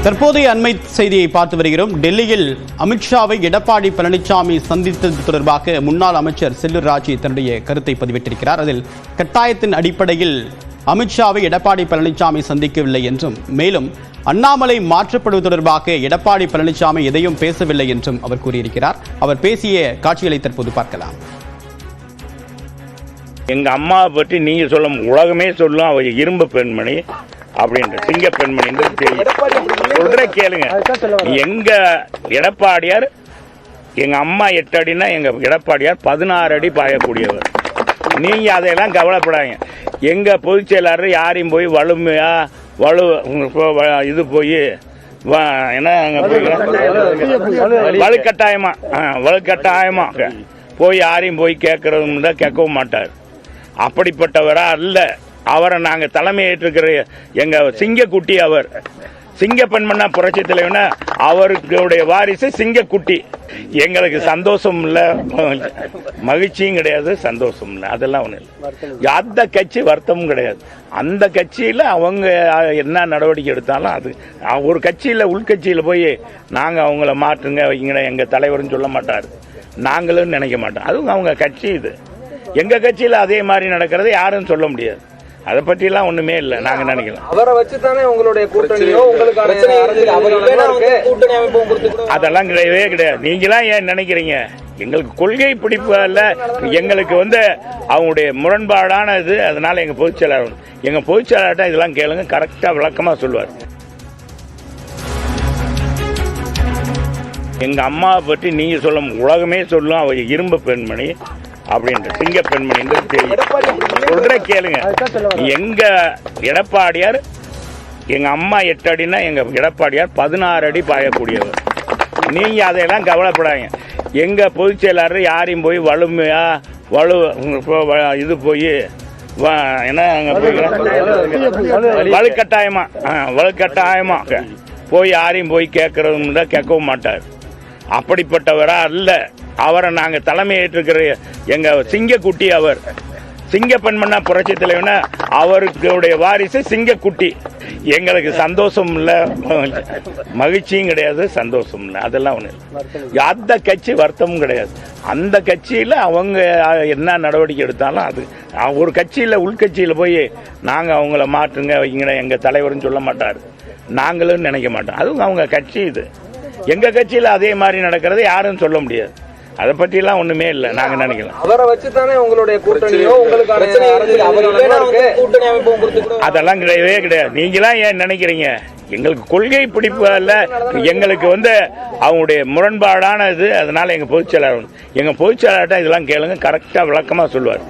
தற்போதைய அண்மை செய்தியை பார்த்து வருகிறோம். டெல்லியில் அமித்ஷாவை எடப்பாடி பழனிசாமி சந்தித்தது தொடர்பாக முன்னாள் அமைச்சர் செல்லூர் ராஜு தன்னுடைய கருத்தை பதிவிட்டிருக்கிறார். அதில் கட்டாயத்தின் அடிப்படையில் அமித்ஷாவை எடப்பாடி பழனிசாமி சந்திக்கவில்லை என்றும், மேலும் அண்ணாமலை மாற்றப்படுவது தொடர்பாக எடப்பாடி பழனிசாமி எதையும் பேசவில்லை என்றும் அவர் கூறியிருக்கிறார். அவர் பேசிய காட்சிகளை தற்போது பார்க்கலாம். எங்க அம்மாவை பற்றி நீங்க சொல்லும், உலகமே சொல்லும், அவ இரும்பு பெண்மணி அப்படின்ற சிங்க பெண்மணி சொல்ற கேளுங்க. எங்க எடப்பாடியார், எங்க அம்மா 8 அடினா எங்க எடப்பாடியார் 16 அடி பாயக்கூடியவர். நீங்க அதையெல்லாம் கவலைப்படாங்க. எங்க பொதுச் செயலாளர் யாரையும் போய் வலுமையா இது போய் வலுக்கட்டாயமா போய் யாரையும் போய் கேட்கறதும் கேட்கவும் மாட்டார். அப்படிப்பட்டவரா அல்ல. அவரை நாங்க தலைமை ஏற்றுக்கிற எங்க சிங்கக்குட்டி. அவர் சிங்க பெண்மண்ணா புரட்சி தலைவனா, அவருடைய வாரிசு சிங்கக்குட்டி. எங்களுக்கு சந்தோஷம் இல்லை, மகிழ்ச்சியும் கிடையாது, சந்தோஷம் இல்லை, அதெல்லாம் ஒண்ணு இல்லை. அந்த கட்சி வருத்தமும் கிடையாது. அந்த கட்சியில அவங்க என்ன நடவடிக்கை எடுத்தாலும் அது ஒரு கட்சியில உள்கட்சியில போய் நாங்க அவங்கள மாற்றுங்க வைங்க எங்க தலைவர்னு சொல்ல மாட்டாரு, நாங்களும் நினைக்க மாட்டோம். அதுவும் அவங்க கட்சி. இது எங்க கட்சியில அதே மாதிரி நடக்கிறது யாரும் சொல்ல முடியாது. அதை பற்றி எல்லாம் ஒண்ணுமே இல்லை, நாங்க நினைக்கலாம். அவரை வச்சுதானே உங்களுடைய கூட்டணியோ அதெல்லாம் கிடையவே கிடையாது. நீங்களாம் ஏன் நினைக்கிறீங்க? எங்களுக்கு கொள்கை பிடிப்பு அல்ல, எங்களுக்கு அவங்களுடைய முரண்பாடான இது. அதனால எங்க பொதுச் செயலாளர்கிட்ட இதெல்லாம் கேளுங்க, கரெக்டா விளக்கமா சொல்லுவார். எங்க அம்மாவை பற்றி நீங்க சொல்லும், உலகமே சொல்லும், அவ இரும்பு பெண்மணி அப்படின்ற சிங்க பெண்மணி சொல்ற கேளுங்க. எங்க எடப்பாடியார், எங்க அம்மா 8 அடினா எங்க எடப்பாடியார் 16 அடி பாயக்கூடியவர். நீங்க அதையெல்லாம் கவலைப்படாங்க. எங்க பொதுச் செயலாளர் யாரையும் போய் வலுமையா இது போய் வலுக்கட்டாயமா போய் யாரையும் போய் கேட்கறதும் கேட்கவும் மாட்டார். அப்படிப்பட்டவரா அல்ல. அவரை நாங்க தலைமை ஏற்றுக்கிற எங்க சிங்கக்குட்டி. அவர் சிங்க பெண்மண்ணா புரட்சி தலைவனா, அவருடைய வாரிசு சிங்கக்குட்டி. எங்களுக்கு சந்தோஷம் இல்லை, மகிழ்ச்சியும் கிடையாது, சந்தோஷம் இல்லை, அதெல்லாம் ஒண்ணு இல்லை. அந்த கட்சி வருத்தமும் கிடையாது. அந்த கட்சியில அவங்க என்ன நடவடிக்கை எடுத்தாலும் அது ஒரு கட்சியில உள்கட்சியில போய் நாங்க அவங்கள மாற்றுங்க வைங்க எங்க தலைவர்னு சொல்ல மாட்டாரு, நாங்களும் நினைக்க மாட்டோம். அதுவும் அவங்க கட்சி. இது எங்க கட்சியில அதே மாதிரி நடக்கிறது யாரும் சொல்ல முடியாது. அதை பற்றி எல்லாம் ஒண்ணுமே இல்லை, நாங்க நினைக்கலாம். அவரை வச்சுதானே உங்களுடைய கூட்டணியோ அதெல்லாம் கிடையவே கிடையாது. நீங்களாம் ஏன் நினைக்கிறீங்க? எங்களுக்கு கொள்கை பிடிப்பு அல்ல, எங்களுக்கு அவங்களுடைய முரண்பாடான இது. அதனால எங்க பொதுச் செயலாளர்கிட்ட இதெல்லாம் கேளுங்க, கரெக்டா விளக்கமா சொல்லுவார்.